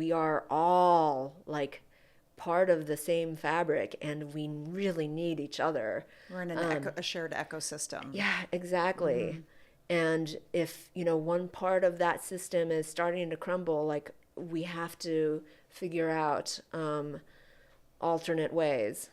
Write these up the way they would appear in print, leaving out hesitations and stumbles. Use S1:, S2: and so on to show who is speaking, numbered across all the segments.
S1: we are all like part of the same fabric, and we really need each other.
S2: We're in a shared ecosystem.
S1: Yeah, exactly. And if, one part of that system is starting to crumble, like we have to figure out alternate ways.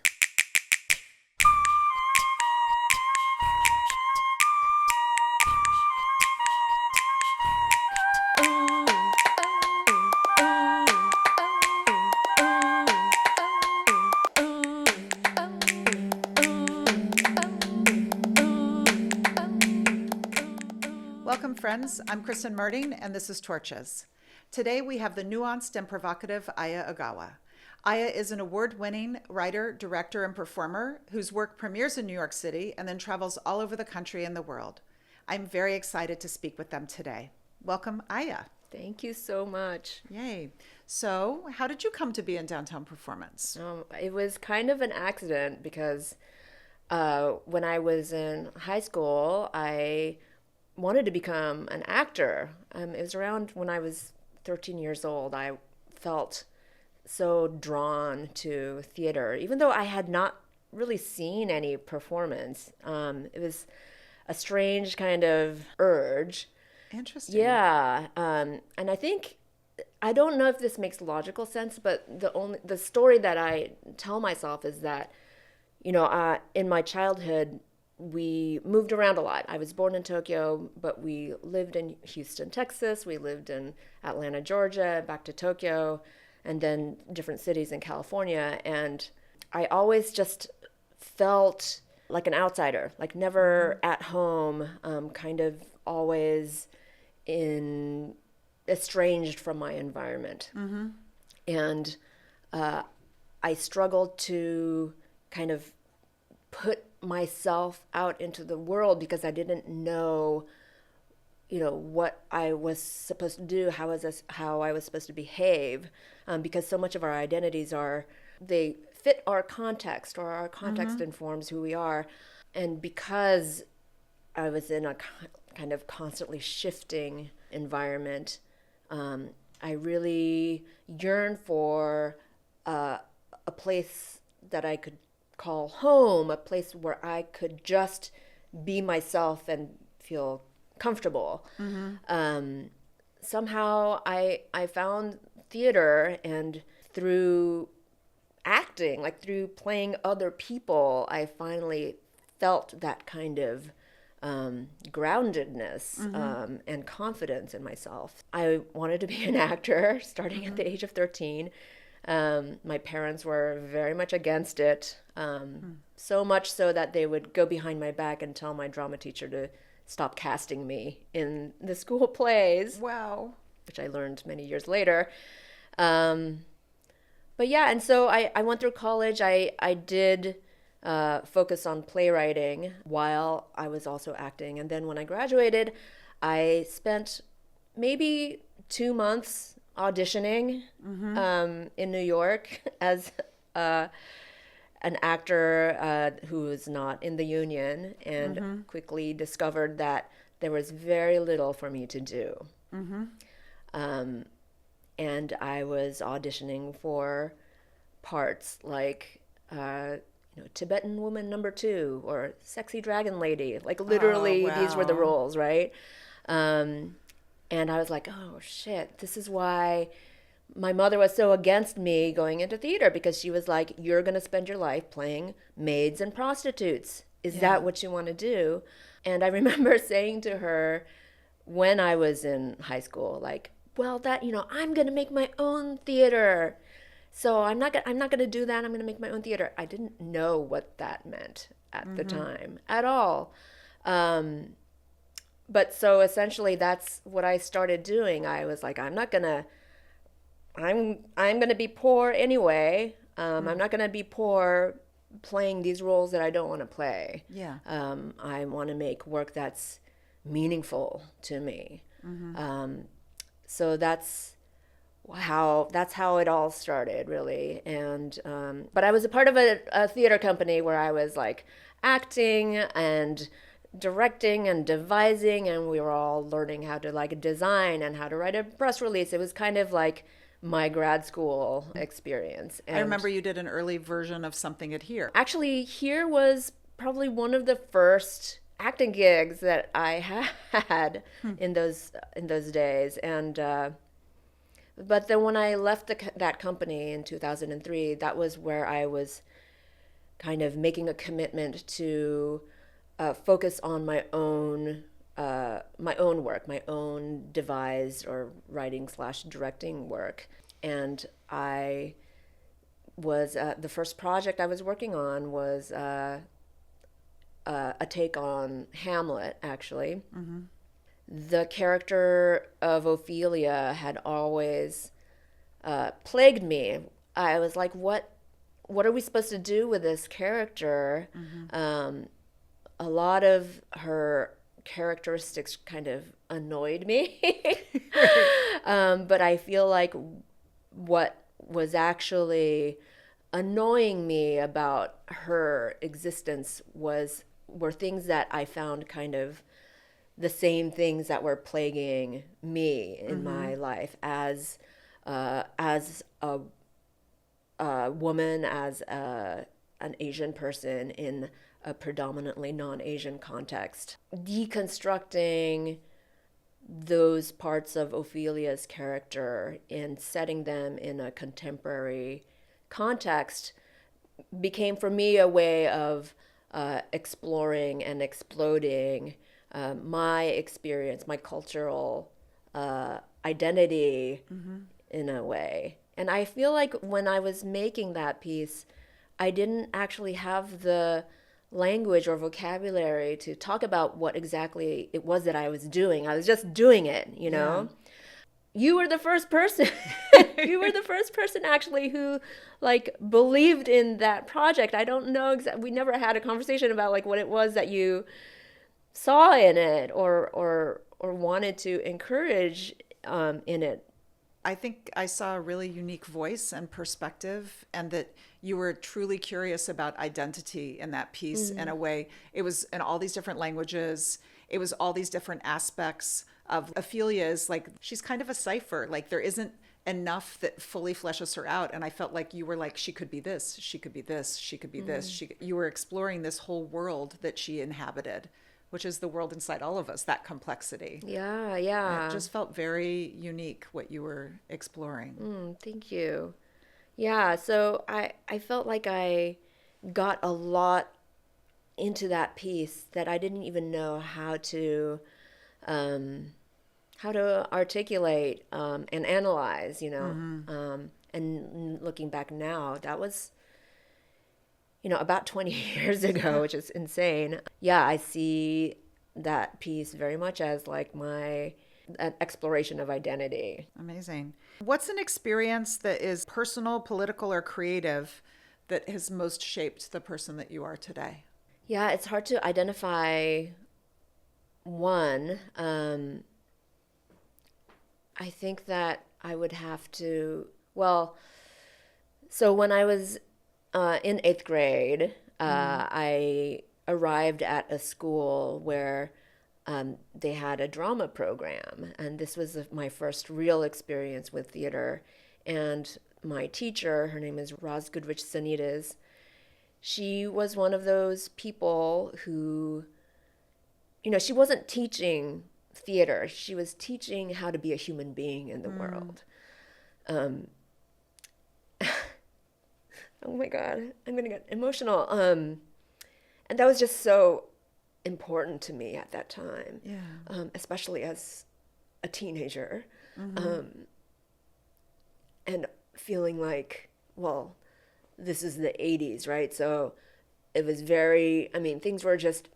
S2: Welcome, friends. I'm Kristen Merding, and this is Torches. Today, we have the nuanced and provocative Aya Ogawa. Aya is an award-winning writer, director, and performer whose work premieres in New York City and then travels all over the country and the world. I'm very excited to speak with them today. Welcome, Aya.
S1: Thank you so much.
S2: Yay. So, how did you come to be in downtown performance?
S1: It was kind of an accident because when I was in high school, I wanted to become an actor. It was around when I was 13 years old. I felt so drawn to theater, even though I had not really seen any performance. It was a strange kind of urge.
S2: Interesting.
S1: Yeah, and I don't know if this makes logical sense, but the story that I tell myself is that, in my childhood, we moved around a lot. I was born in Tokyo, but we lived in Houston, Texas. We lived in Atlanta, Georgia, back to Tokyo, and then different cities in California. And I always just felt like an outsider, like never at home, kind of always estranged from my environment. Mm-hmm. And I struggled to kind of put myself out into the world because I didn't know, what I was supposed to do, how I was supposed to behave, because so much of our identities they fit our context, or our context informs who we are. And because I was in a kind of constantly shifting environment, I really yearned for a place that I could call home, a place where I could just be myself and feel comfortable. Somehow I found theater, and through acting, like through playing other people, I finally felt that kind of groundedness and confidence in myself. I wanted to be an actor starting at the age of 13. My parents were very much against it, so much so that they would go behind my back and tell my drama teacher to stop casting me in the school plays.
S2: Wow.
S1: Which I learned many years later. But yeah, and so I went through college. I did focus on playwriting while I was also acting. And then when I graduated, I spent maybe 2 months auditioning in New York as an actor who was not in the union, and quickly discovered that there was very little for me to do. And I was auditioning for parts like Tibetan woman number 2 or sexy dragon lady. Like literally, these were the roles, right? And I was like, oh shit, this is why my mother was so against me going into theater, because she was like, you're going to spend your life playing maids and prostitutes. Is that what you want to do? And I remember saying to her when I was in high school, like, well, that, I'm going to make my own theater. So I'm not going to do that. I'm going to make my own theater. I didn't know what that meant at the time at all. But so essentially that's what I started doing. I was like, I'm going to be poor anyway. I'm not going to be poor playing these roles that I don't want to play.
S2: Yeah.
S1: I want to make work that's meaningful to me. So that's how it all started, really. And but I was a part of a theater company where I was like acting and directing and devising, and we were all learning how to like design and how to write a press release. It was kind of like my grad school experience.
S2: I
S1: And
S2: remember you did an early version of something at Here.
S1: actually, here was probably one of the first acting gigs that I had in those days. And but then when I left that company in 2003, that was where I was kind of making a commitment to focus on my own work, my own devised or writing slash directing work. And I was the first project I was working on was a take on Hamlet, actually. The character of Ophelia had always plagued me. I was like, what are we supposed to do with this character? A lot of her characteristics kind of annoyed me. But I feel like what was actually annoying me about her existence were things that I found kind of the same things that were plaguing me in my life as a woman, as an Asian person in a predominantly non-Asian context. Deconstructing those parts of Ophelia's character and setting them in a contemporary context became for me a way of exploring and exploding my experience, my cultural identity in a way. And I feel like when I was making that piece, I didn't actually have the language or vocabulary to talk about what exactly it was that I was doing. I was just doing it, you know? You were the first person. You were the first person actually who like believed in that project. I don't know exactly. We never had a conversation about like what it was that you saw in it or wanted to encourage in it.
S2: I think I saw a really unique voice and perspective, and that you were truly curious about identity in that piece in a way. It was in all these different languages. It was all these different aspects of Ophelia's, like, she's kind of a cipher. Like, there isn't enough that fully fleshes her out. And I felt like you were like, she could be this, she could be this, she could be this. You were exploring this whole world that she inhabited, which is the world inside all of us, that complexity.
S1: Yeah,
S2: And
S1: yeah.
S2: it just felt very unique what you were exploring.
S1: Thank you. Yeah, so I felt like I got a lot into that piece that I didn't even know how to articulate and analyze, you know. And looking back now, that was, you know, about 20 years ago, which is insane. Yeah, I see that piece very much as like an exploration of identity.
S2: Amazing. What's an experience that is personal, political, or creative that has most shaped the person that you are today?
S1: Yeah, it's hard to identify one. I think that I would have to, well, so when I was in eighth grade, I arrived at a school where they had a drama program, and this was my first real experience with theater. And my teacher, her name is Roz Goodrich Sanitas, she was one of those people who, you know, she wasn't teaching theater, she was teaching how to be a human being in the world. Oh my God, I'm gonna get emotional. And that was just so important to me at that time, especially as a teenager, and feeling like, well, this is the 80s, right? So it was very, I mean, things were just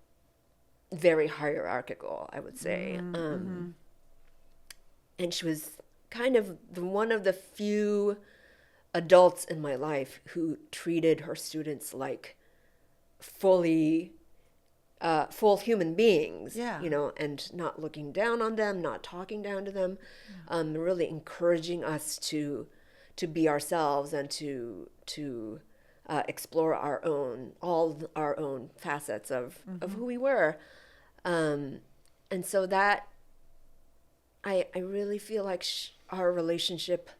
S1: very hierarchical, I would say. And she was kind of one of the few adults in my life who treated her students like full human beings, you know, and not looking down on them, not talking down to them, really encouraging us to be ourselves and to explore all our own facets of who we were. And so that I really feel like our relationship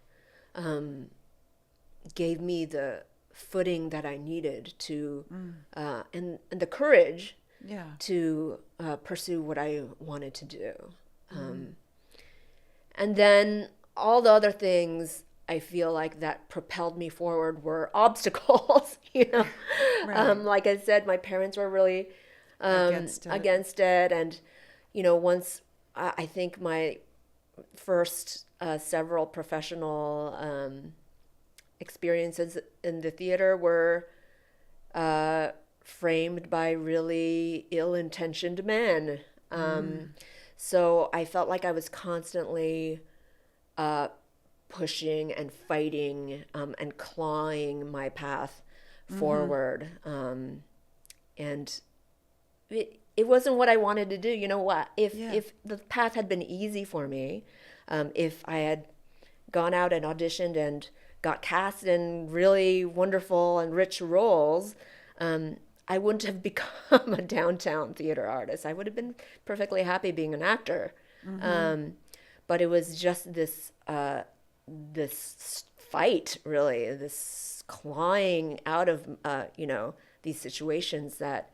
S1: gave me the footing that I needed to, and the courage to pursue what I wanted to do. And then all the other things I feel like that propelled me forward were obstacles,
S2: Right.
S1: Like I said, my parents were really against it. And, once I think my first several professional experiences in the theater were framed by really ill-intentioned men. So I felt like I was constantly pushing and fighting and clawing my path forward. And it wasn't what I wanted to do. You know what? If the path had been easy for me, if I had gone out and auditioned and got cast in really wonderful and rich roles, I wouldn't have become a downtown theater artist. I would have been perfectly happy being an actor. But it was just this fight, really, this clawing out of these situations that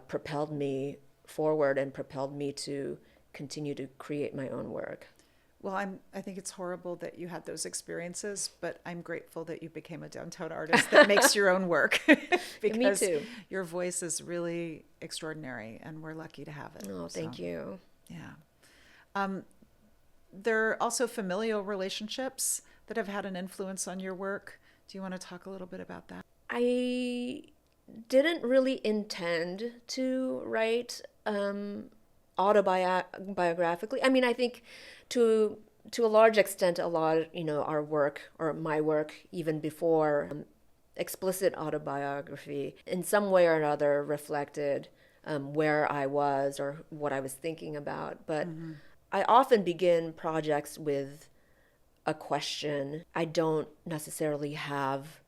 S1: propelled me forward and propelled me to continue to create my own work.
S2: Well, I think it's horrible that you had those experiences, but I'm grateful that you became a downtown artist that makes your own work because
S1: Me too.
S2: your voice is really extraordinary and we're lucky to have it.
S1: Oh, thank you.
S2: Yeah. There are also familial relationships that have had an influence on your work. Do you want to talk a little bit about that?
S1: I didn't really intend to write autobiographically. I mean, I think to a large extent, a lot of, our work or my work, even before explicit autobiography, in some way or another reflected where I was or what I was thinking about. But I often begin projects with a question. I don't necessarily have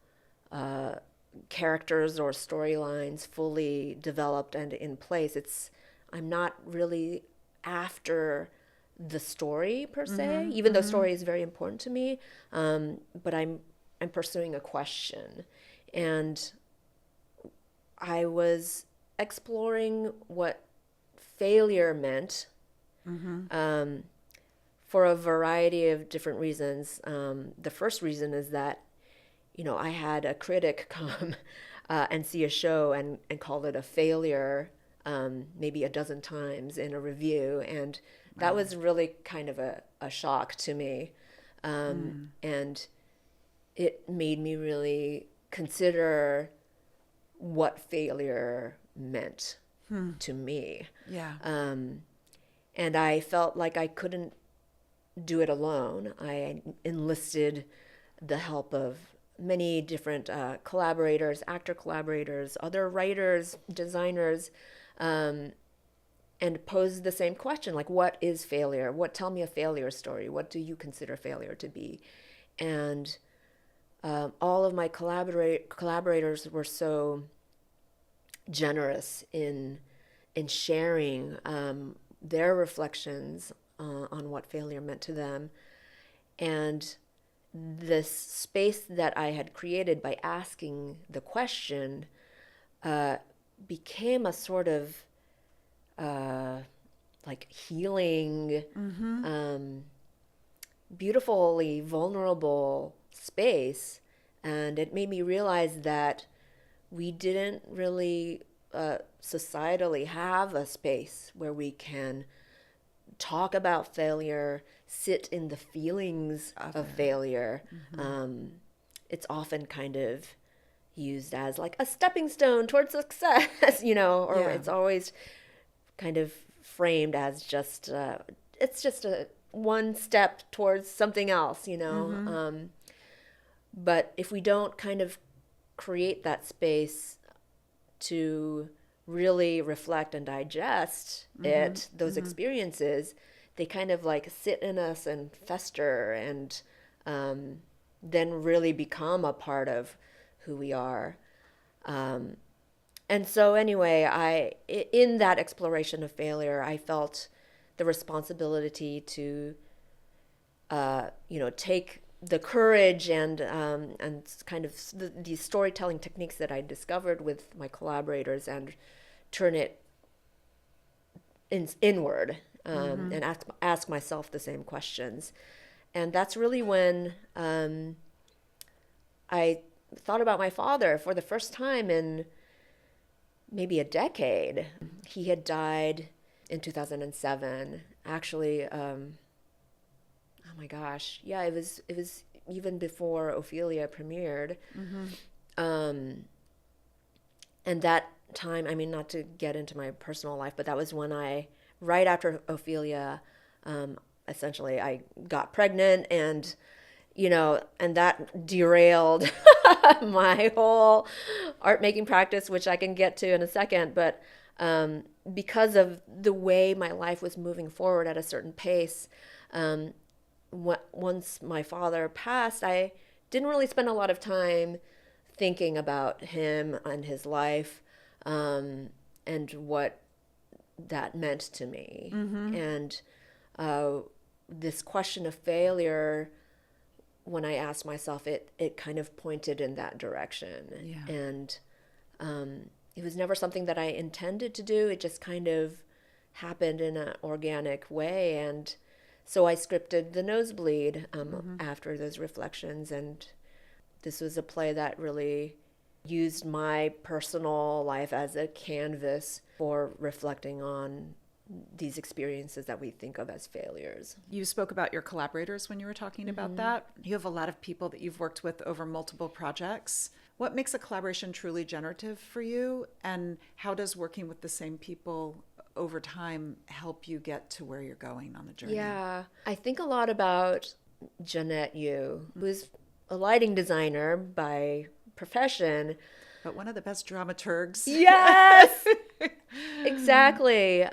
S1: characters or storylines fully developed and in place. I'm not really after the story per se, even though story is very important to me. But I'm pursuing a question, and I was exploring what failure meant for a variety of different reasons. The first reason is that, I had a critic come and see a show and call it a failure maybe a dozen times in a review. And that was really kind of a shock to me. And it made me really consider what failure meant to me.
S2: Yeah.
S1: And I felt like I couldn't do it alone. I enlisted the help of many different collaborators, actor collaborators, other writers, designers, and posed the same question, like, what is failure? Tell me a failure story. What do you consider failure to be? And all of my collaborators were so generous in sharing their reflections on what failure meant to them. And this space that I had created by asking the question became a sort of like healing, beautifully vulnerable space. And it made me realize that we didn't really societally have a space where we can talk about failure, sit in the feelings of failure. It's often kind of used as like a stepping stone towards success, or it's always kind of framed as just it's just a one step towards something else, but if we don't kind of create that space to really reflect and digest those experiences, they kind of like sit in us and fester and then really become a part of who we are. And so anyway, in that exploration of failure, I felt the responsibility to, take the courage and kind of these storytelling techniques that I discovered with my collaborators and turn it inward, and ask myself the same questions. And that's really when I thought about my father for the first time in maybe a decade. He had died in 2007. Actually, oh my gosh, yeah, it was even before Ophelia premiered. And that time, I mean, not to get into my personal life, but that was when right after Ophelia, essentially I got pregnant, and and that derailed my whole art making practice, which I can get to in a second. But because of the way my life was moving forward at a certain pace, once my father passed, I didn't really spend a lot of time thinking about him and his life, and what that meant to me. And this question of failure, when I asked myself, it kind of pointed in that direction.
S2: Yeah.
S1: And it was never something that I intended to do. It just kind of happened in an organic way. And so I scripted The Nosebleed after those reflections. And this was a play that really used my personal life as a canvas for reflecting on these experiences that we think of as failures.
S2: You spoke about your collaborators when you were talking about that. You have a lot of people that you've worked with over multiple projects. What makes a collaboration truly generative for you? And how does working with the same people over time help you get to where you're going on the journey?
S1: Yeah, I think a lot about Jeanette Yu, who's a lighting designer by profession.
S2: But one of the best dramaturgs.
S1: Yes, exactly.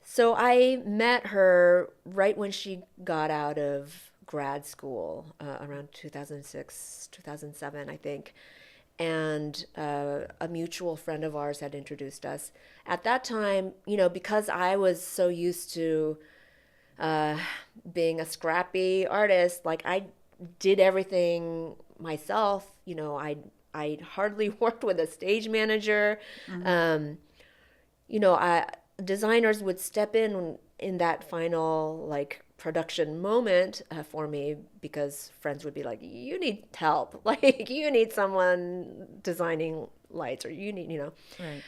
S1: So I met her right when she got out of grad school, around 2006, 2007, I think. And a mutual friend of ours had introduced us. At that time, because I was so used to being a scrappy artist, like I did everything myself. I hardly worked with a stage manager. Designers would step in that final production moment for me, because friends would be like, "You need help. Like you need someone designing lights, or you need."
S2: Right.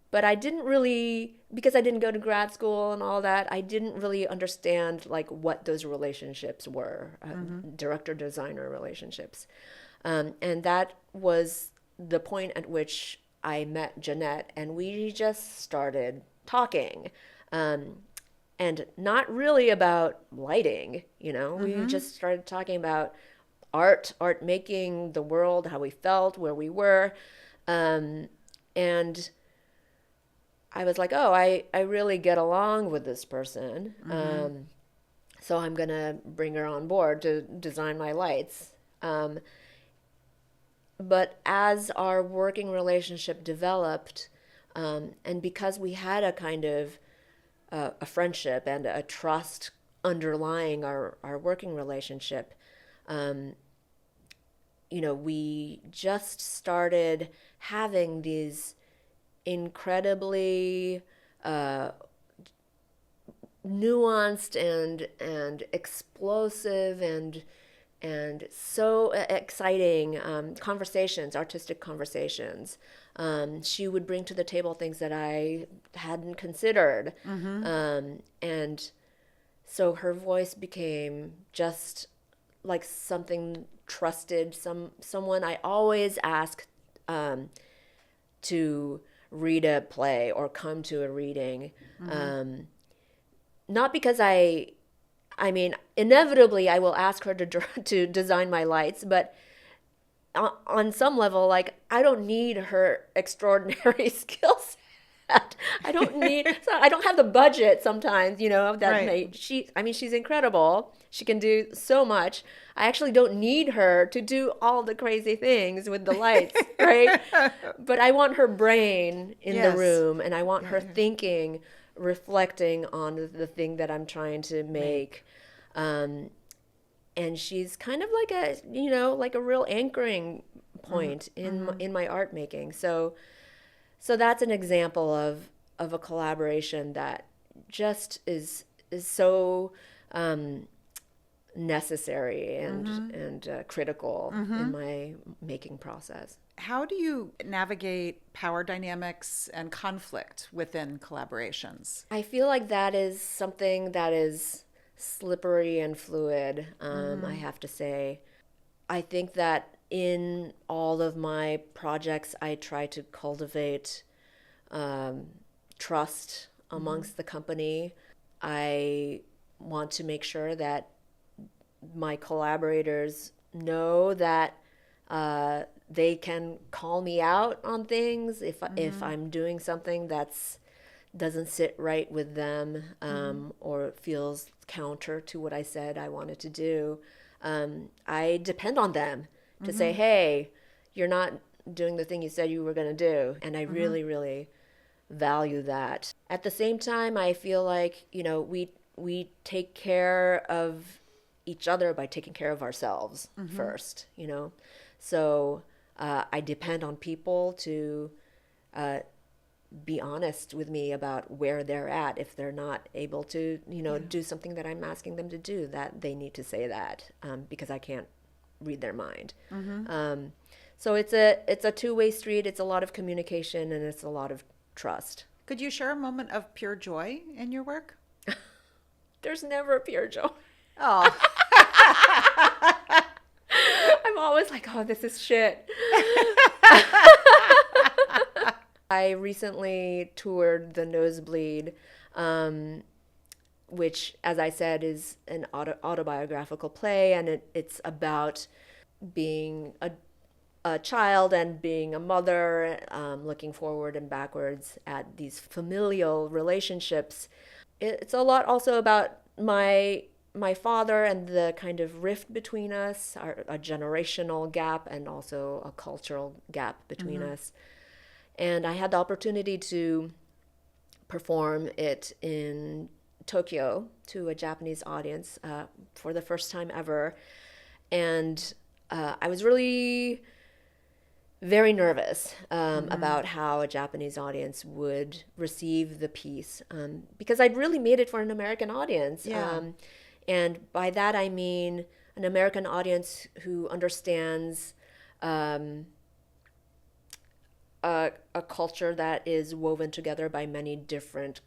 S1: But I didn't really, because I didn't go to grad school and all that, I didn't really understand what those relationships were, director-designer relationships. And that was the point at which I met Jeanette, and we just started talking. And not really about lighting, we just started talking about art making, the world, how we felt, where we were. And I was like, oh, I really get along with this person. So I'm going to bring her on board to design my lights. But as our working relationship developed, and because we had a kind of a friendship and a trust underlying our working relationship, we just started having these incredibly nuanced and explosive and so exciting conversations, artistic conversations. She would bring to the table things that I hadn't considered. And so her voice became just like something trusted, someone I always ask to read a play or come to a reading. Not because I mean, inevitably I will ask her to design my lights, but on some level, I don't need her extraordinary skill set. I don't have the budget sometimes,
S2: Right.
S1: she's incredible. She can do so much. I actually don't need her to do all the crazy things with the lights, right? But I want her brain in the
S2: Yes.
S1: room, and I want her thinking, reflecting on the thing that I'm trying to make. and she's kind of like a, like a real anchoring point in my art making. So that's an example of a collaboration that just is so necessary and critical in my making process.
S2: How do you navigate power dynamics and conflict within collaborations?
S1: I feel like that is something that is slippery and fluid, I have to say. I think that in all of my projects, I try to cultivate trust amongst the company. I want to make sure that my collaborators know that they can call me out on things if I'm doing something that's doesn't sit right with them, or feels counter to what I said I wanted to do. I depend on them to say, hey, you're not doing the thing you said you were going to do. And I really, really value that. At the same time, I feel like, we take care of each other by taking care of ourselves first, So I depend on people to be honest with me about where they're at. If they're not able to, do something that I'm asking them to do, that they need to say that, because I can't read their mind. So it's a two-way street. It's a lot of communication and it's a lot of trust.
S2: Could you share a moment of pure joy in your work?
S1: There's never pure joy.
S2: Oh.
S1: I'm always like, oh, this is shit. I recently toured The Nosebleed, which, as I said, is an autobiographical play, and it's about being a child and being a mother, looking forward and backwards at these familial relationships. It's a lot also about my father and the kind of rift between us, a generational gap and also a cultural gap between us. And I had the opportunity to perform it in Tokyo to a Japanese audience for the first time ever. And I was really very nervous about how a Japanese audience would receive the piece, because I'd really made it for an American audience.
S2: Yeah.
S1: And by that I mean an American audience who understands a culture that is woven together by many different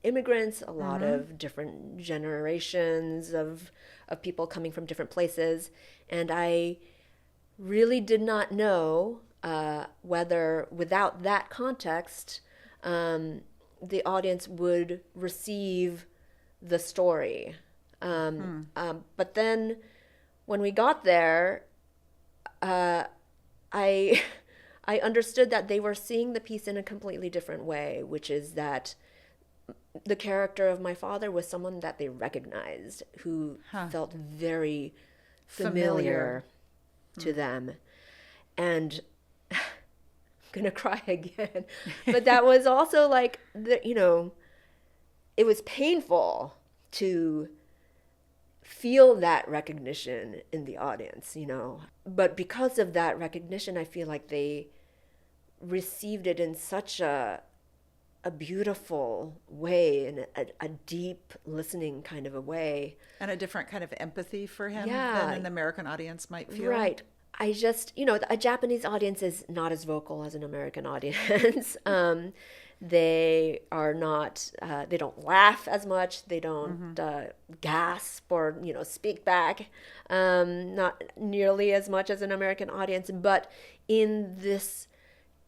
S1: immigrants, a lot of different generations of people coming from different places. And I really did not know whether, without that context, the audience would receive the story. But then when we got there, I understood that they were seeing the piece in a completely different way, which is that the character of my father was someone that they recognized, who felt very familiar to them. And I'm gonna cry again. But that was also like, it was painful to feel that recognition in the audience, But because of that recognition, I feel like they received it in such a beautiful way, in a deep listening kind of a way.
S2: And a different kind of empathy for him
S1: Yeah.
S2: than an American audience might feel.
S1: Right. I just, a Japanese audience is not as vocal as an American audience. They are not, they don't laugh as much. They don't gasp or, speak back, not nearly as much as an American audience. But in this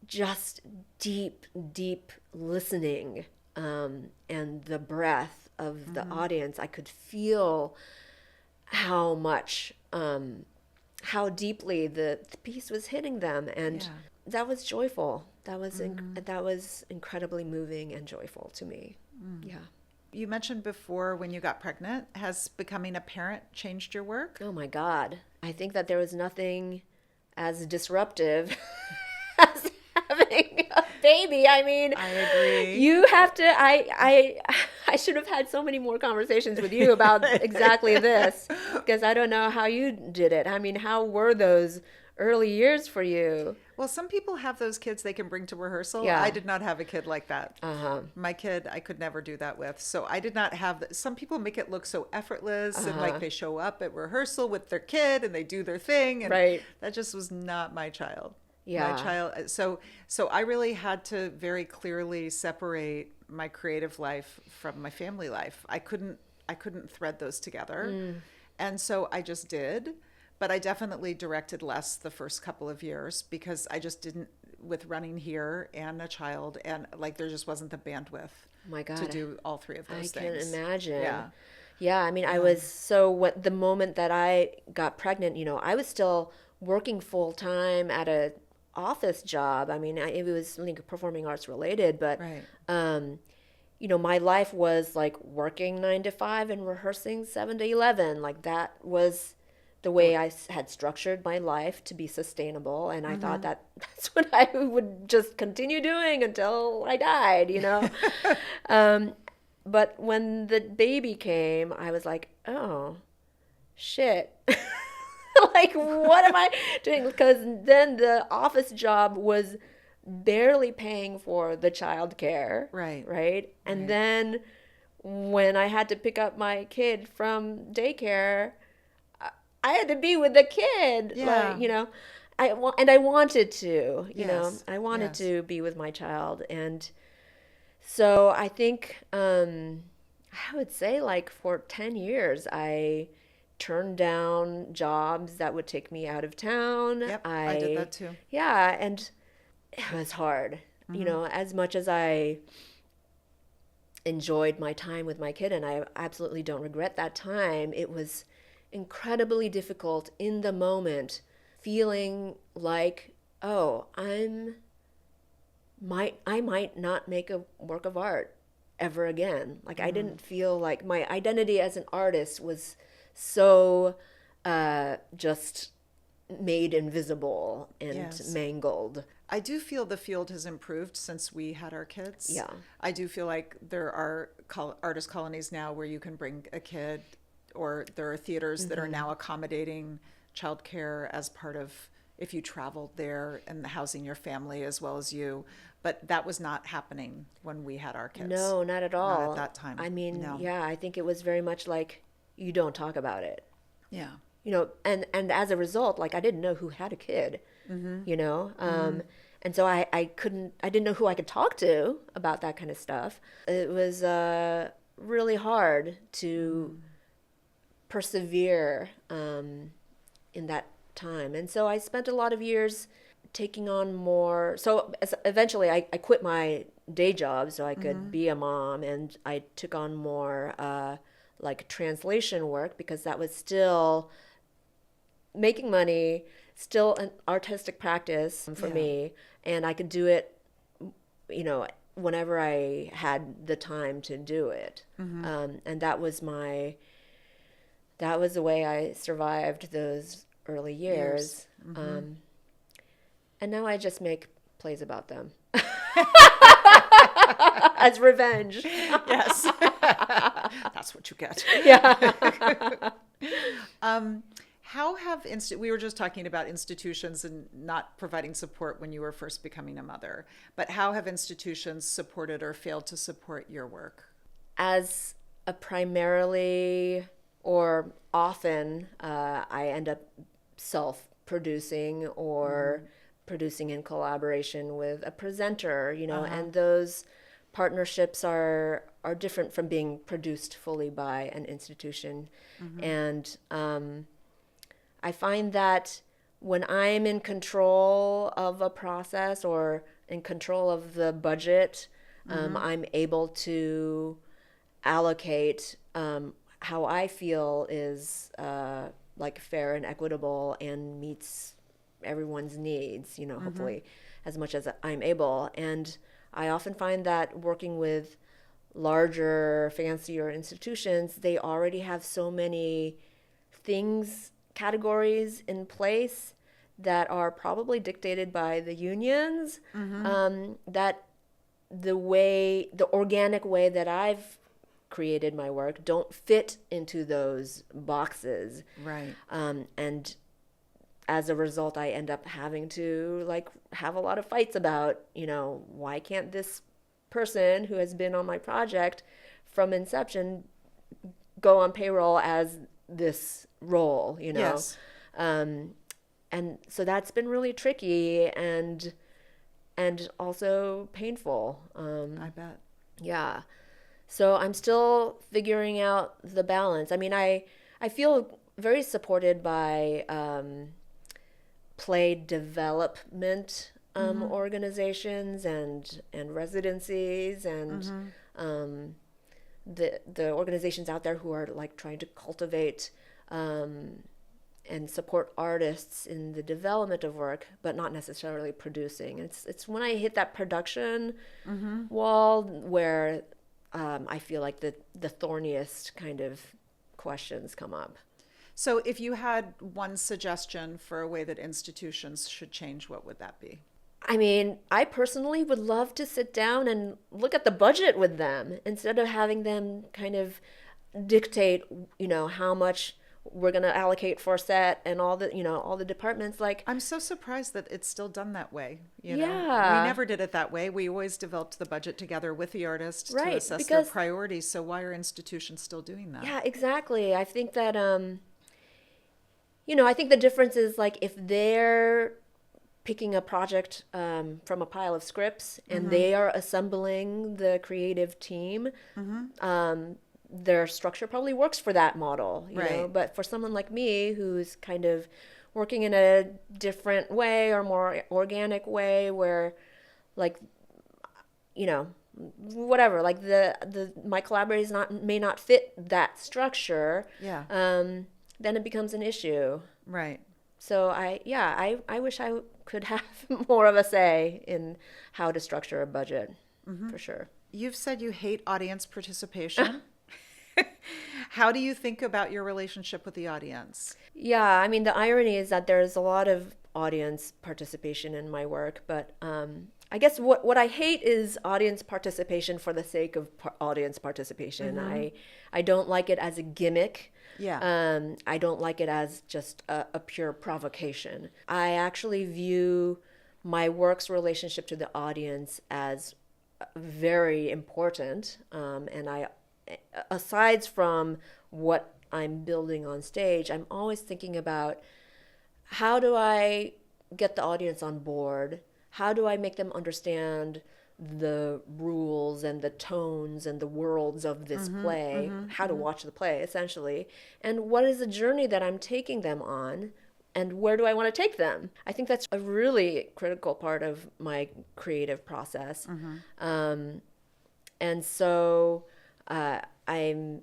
S1: just deep, deep listening, and the breath of the audience, I could feel how much, how deeply the piece was hitting them. And that was joyful. That was that was incredibly moving and joyful to me. Yeah.
S2: You mentioned before when you got pregnant, has becoming a parent changed your work?
S1: Oh my God. I think that there was nothing as disruptive as having a baby. I mean,
S2: I agree.
S1: you have to, I I should have had so many more conversations with you about exactly this, because I don't know how you did it. I mean, how were those early years for you?
S2: Well, some people have those kids they can bring to rehearsal.
S1: Yeah.
S2: I did not have a kid like that.
S1: Uh-huh.
S2: My kid, I could never do that with. So I did not have. Some people make it look so effortless and like they show up at rehearsal with their kid and they do their thing. And
S1: Right.
S2: that just was not my child.
S1: Yeah.
S2: My child. So I really had to very clearly separate my creative life from my family life. I couldn't thread those together. And so I just did. But I definitely directed less the first couple of years because I just didn't, with running here and a child, and like there just wasn't the bandwidth
S1: My God.
S2: to do all three of those
S1: I
S2: things.
S1: can imagine.
S2: Yeah.
S1: Yeah, I mean, I was the moment that I got pregnant, I was still working full time at a office job. I mean, it was like performing arts related, but
S2: Right.
S1: my life was like working 9 to 5 and rehearsing 7 to 11. Like that was the way I had structured my life to be sustainable, and I thought that that's what I would just continue doing until I died. But when the baby came, I was like, oh, shit. Like, what am I doing? Because then the office job was barely paying for the childcare. Right. And then when I had to pick up my kid from daycare, I had to be with the kid.
S2: Yeah.
S1: Like, I wanted to,
S2: Yes.
S1: I wanted
S2: Yes.
S1: to be with my child. And so I think, I would say like for 10 years, I turned down jobs that would take me out of town.
S2: Yep. I did that too.
S1: Yeah. And it was hard, as much as I enjoyed my time with my kid, and I absolutely don't regret that time. It was incredibly difficult in the moment, feeling like, oh, I might not make a work of art ever again. Like I didn't feel like my identity as an artist was so just made invisible and
S2: Yes.
S1: mangled.
S2: I do feel the field has improved since we had our kids.
S1: Yeah.
S2: I do feel like there are artist colonies now where you can bring a kid, or there are theaters that are now accommodating childcare as part of if you traveled there and housing your family as well as you. But that was not happening when we had our kids.
S1: No, not at all.
S2: Not at that time.
S1: I mean,
S2: No.
S1: yeah, I think it was very much like you don't talk about it.
S2: Yeah.
S1: And as a result, like I didn't know who had a kid, and so I didn't know who I could talk to about that kind of stuff. It was really hard to persevere in that time. And so I spent a lot of years taking on more. So eventually I quit my day job so I could be a mom, and I took on more like translation work because that was still making money, still an artistic practice for me, and I could do it, whenever I had the time to do it. And that was the way I survived those early years. And now I just make plays about them as revenge.
S2: Yes. That's what you get.
S1: Yeah.
S2: How have we were just talking about institutions and not providing support when you were first becoming a mother, but how have institutions supported or failed to support your work?
S1: As a primarily or often, I end up self-producing or producing in collaboration with a presenter, and those partnerships are different from being produced fully by an institution. And I find that when I'm in control of a process or in control of the budget, I'm able to allocate how I feel is like fair and equitable and meets everyone's needs, hopefully as much as I'm able. And I often find that working with larger, fancier institutions, they already have so many categories in place that are probably dictated by the unions, that the organic way that I've created my work don't fit into those boxes.
S2: Right.
S1: And as a result, I end up having to like have a lot of fights about, why can't this person who has been on my project from inception go on payroll as this role.
S2: Yes.
S1: And so that's been really tricky and also painful.
S2: I bet.
S1: Yeah. So I'm still figuring out the balance. I mean, I feel very supported by play development organizations and residencies and the organizations out there who are like trying to cultivate and support artists in the development of work, but not necessarily producing. It's when I hit that production wall where I feel like the thorniest kind of questions come up.
S2: So if you had one suggestion for a way that institutions should change, what would that be?
S1: I mean, I personally would love to sit down and look at the budget with them instead of having them kind of dictate, how much we're going to allocate for set and all the departments. Like,
S2: I'm so surprised that it's still done that way.
S1: Yeah.
S2: We never did it that way. We always developed the budget together with the artist to
S1: Right,
S2: assess
S1: because-
S2: their priorities. So why are institutions still doing that?
S1: yeah, exactly. I think that, I think the difference is like if they're picking a project from a pile of scripts and they are assembling the creative team, their structure probably works for that model, you know.
S2: Right.
S1: But for someone like me who's kind of working in a different way or more organic way where like, whatever, like the my collaborators may not fit that structure,
S2: Yeah.
S1: then it becomes an issue.
S2: Right.
S1: So I wish I could have more of a say in how to structure a budget, for sure.
S2: You've said you hate audience participation. How do you think about your relationship with the audience?
S1: Yeah, I mean, the irony is that there's a lot of audience participation in my work, but I guess what I hate is audience participation for the sake of audience participation. I don't like it as a gimmick.
S2: Yeah.
S1: I don't like it as just a pure provocation. I actually view my work's relationship to the audience as very important, and aside from what I'm building on stage, I'm always thinking about how do I get the audience on board? How do I make them understand the rules and the tones and the worlds of this play, how to watch the play essentially, and what is the journey that I'm taking them on, and where do I want to take them? I think that's a really critical part of my creative process. And so I'm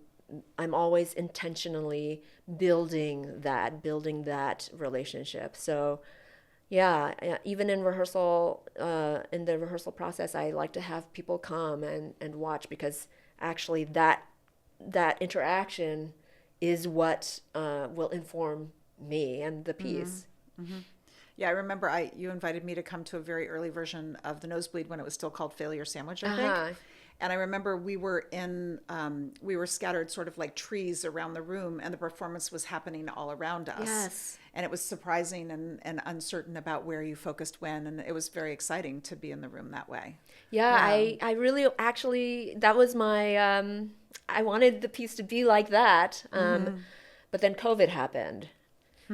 S1: always intentionally building that relationship. So yeah, even in rehearsal, in the rehearsal process, I like to have people come and watch, because actually that interaction is what will inform me and the piece.
S2: Yeah, I remember you invited me to come to a very early version of The Nosebleed when it was still called Failure Sandwich, I think. And I remember we were scattered sort of like trees around the room, and the performance was happening all around us.
S1: Yes.
S2: And it was surprising and uncertain about where you focused when. And it was very exciting to be in the room that way.
S1: Yeah, I really actually, that was my, I wanted the piece to be like that. But then COVID happened.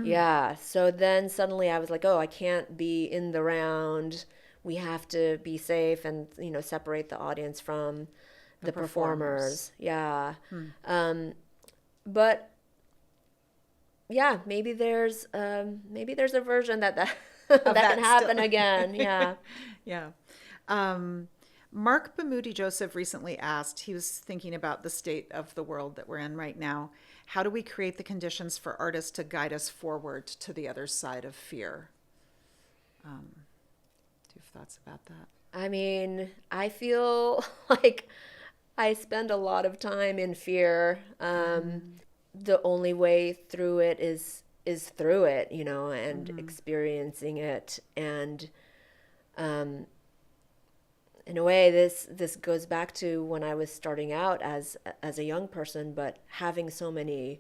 S1: Yeah. So then suddenly I was like, oh, I can't be in the round. We have to be safe and, separate the audience from the performers. Yeah. But yeah, maybe there's a version that that can happen again. Yeah.
S2: Yeah. Mark Bamoudi Joseph recently asked, he was thinking about the state of the world that we're in right now. How do we create the conditions for artists to guide us forward to the other side of fear? Do you have thoughts about that?
S1: I mean, I feel like I spend a lot of time in fear. The only way through it is through it, and experiencing it. And in a way, this goes back to when I was starting out as a young person, but having so many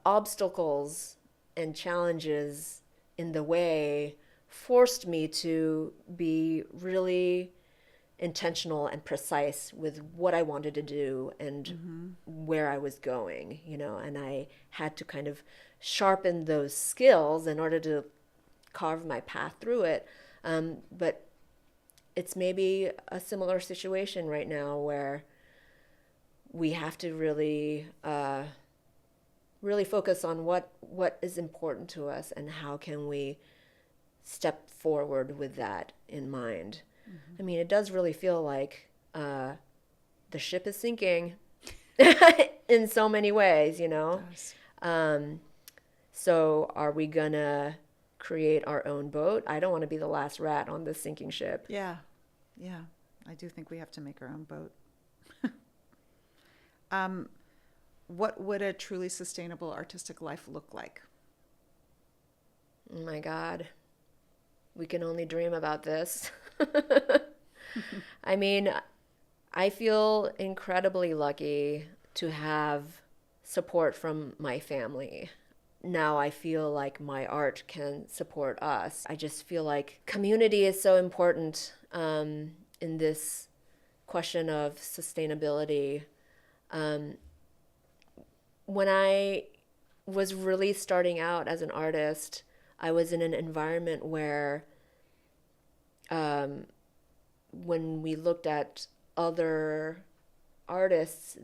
S1: obstacles and challenges in the way forced me to be really intentional and precise with what I wanted to do and where I was going, and I had to kind of sharpen those skills in order to carve my path through it. But it's maybe a similar situation right now where we have to really focus on what is important to us and how can we step forward with that in mind. I mean, it does really feel like the ship is sinking in so many ways,
S2: Yes.
S1: So are we gonna create our own boat? I don't want to be the last rat on this sinking ship.
S2: Yeah. Yeah. I do think we have to make our own boat. What would a truly sustainable artistic life look like?
S1: Oh my God. We can only dream about this. I mean, I feel incredibly lucky to have support from my family. Now I feel like my art can support us. I just feel like community is so important in this question of sustainability. When I was really starting out as an artist, I was in an environment where when we looked at other artists,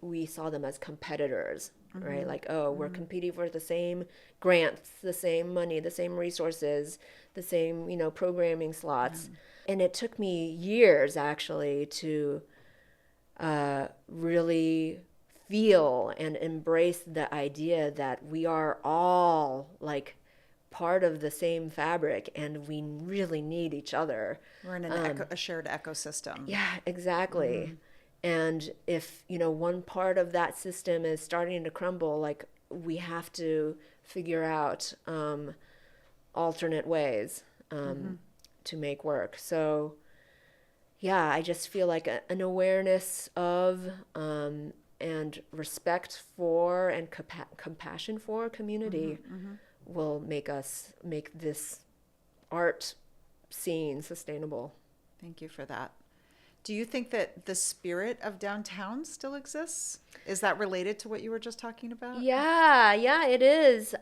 S1: we saw them as competitors, right? Like, oh, we're competing for the same grants, the same money, the same resources, the same, programming slots. And it took me years actually to really feel and embrace the idea that we are all like part of the same fabric and we really need each other.
S2: We're in a shared ecosystem.
S1: Yeah, exactly. And if, one part of that system is starting to crumble, like we have to figure out alternate ways to make work. So yeah, I just feel like an awareness of and respect for and compassion for community will make this art scene sustainable.
S2: Thank you for that. Do you think that the spirit of downtown still exists? Is that related to what you were just talking about?
S1: Yeah, it is.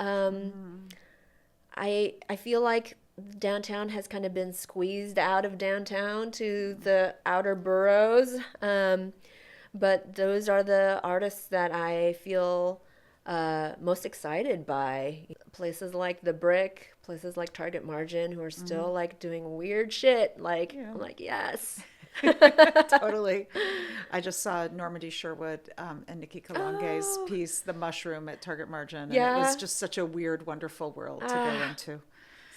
S1: I feel like downtown has kind of been squeezed out of downtown to the outer boroughs. But those are the artists that I feel most excited by. Places like The Brick, places like Target Margin, who are still like doing weird shit. Like, I'm like, yes.
S2: Totally. I just saw Normandy Sherwood and Nikki Kalange's piece, The Mushroom, at Target Margin. And it was just such a weird, wonderful world to go into.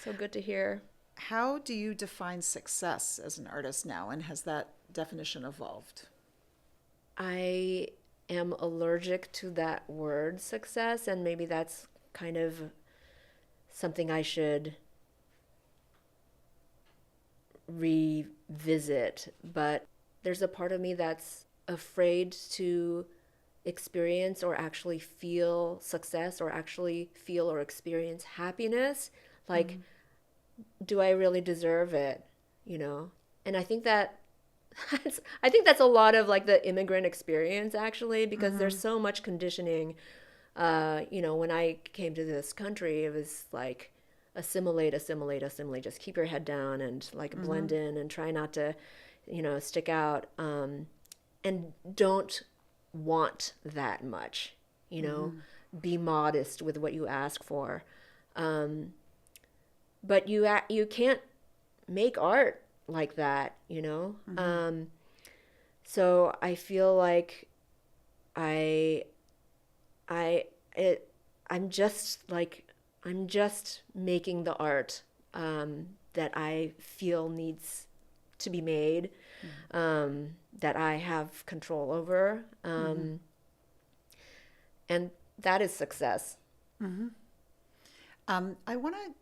S1: So good to hear.
S2: How do you define success as an artist now? And has that definition evolved?
S1: I am allergic to that word success, and maybe that's kind of something I should revisit. But there's a part of me that's afraid to experience or actually feel success or actually feel or experience happiness. Like, do I really deserve it? And I think that's a lot of like the immigrant experience actually, because there's so much conditioning. When I came to this country, it was like assimilate, just keep your head down and like blend in and try not to, stick out. And don't want that much, be modest with what you ask for. But you can't make art like that, so I feel like I'm just making the art that I feel needs to be made, that I have control over, and that is success.
S2: I want to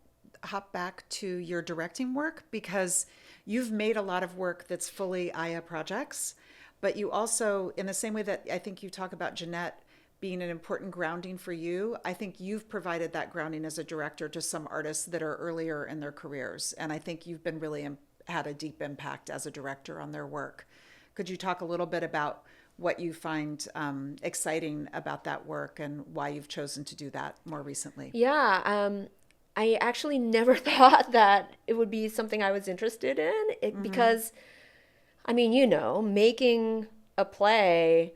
S2: hop back to your directing work, because you've made a lot of work that's fully Aya projects, but you also, in the same way that I think you talk about Jeanette being an important grounding for you, I think you've provided that grounding as a director to some artists that are earlier in their careers. And I think you've been really had a deep impact as a director on their work. Could you talk a little bit about what you find exciting about that work and why you've chosen to do that more recently?
S1: Yeah, I actually never thought that it would be something I was interested in because, I mean, making a play,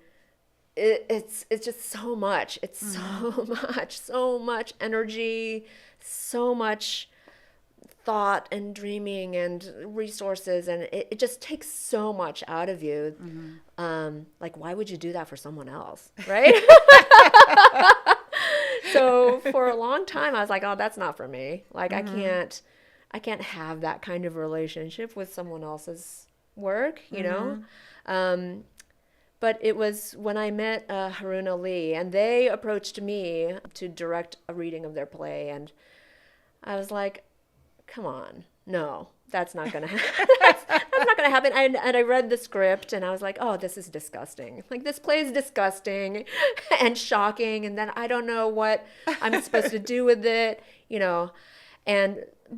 S1: it's just so much. It's so much energy, so much thought and dreaming and resources, and it just takes so much out of you. Like, why would you do that for someone else, right? So for a long time I was like, oh, that's not for me. Like, I can't have that kind of relationship with someone else's work, but it was when I met Haruna Lee, and they approached me to direct a reading of their play, and I was like, come on, no, that's not gonna happen. That's not gonna happen. And I read the script, and I was like, oh, this is disgusting. Like, this play is disgusting and shocking, and then I don't know what I'm supposed to do with it,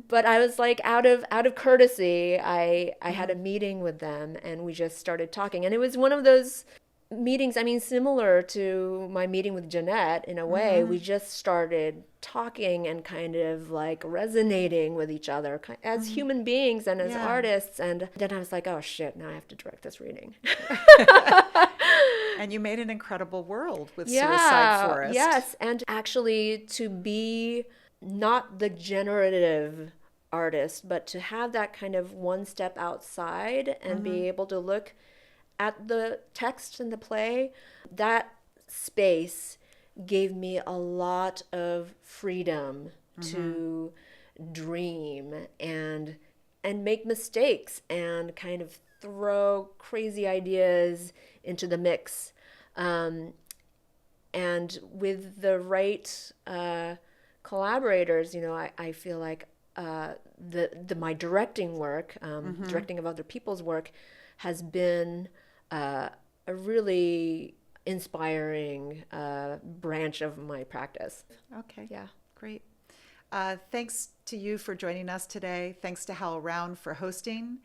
S1: but I was like, out of courtesy, I had a meeting with them, and we just started talking, and it was one of those meetings, I mean, similar to my meeting with Jeanette in a way. We just started talking and kind of like resonating with each other as human beings and as artists. And then I was like, oh shit, now I have to direct this reading.
S2: And you made an incredible world with Suicide Forest.
S1: Yes, and actually to be not the generative artist, but to have that kind of one step outside and be able to look at the text in the play, that space gave me a lot of freedom to dream and make mistakes and kind of throw crazy ideas into the mix. And with the right collaborators, I feel like my directing work, directing of other people's work, has been a really inspiring branch of my practice.
S2: Okay.
S1: Yeah.
S2: Great. Thanks to you for joining us today. Thanks to Hal Round for hosting.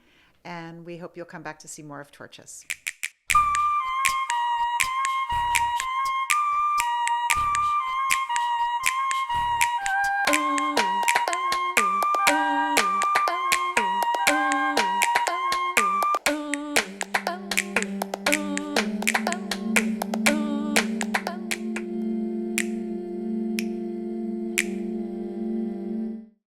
S2: And we hope you'll come back to see more of Torches.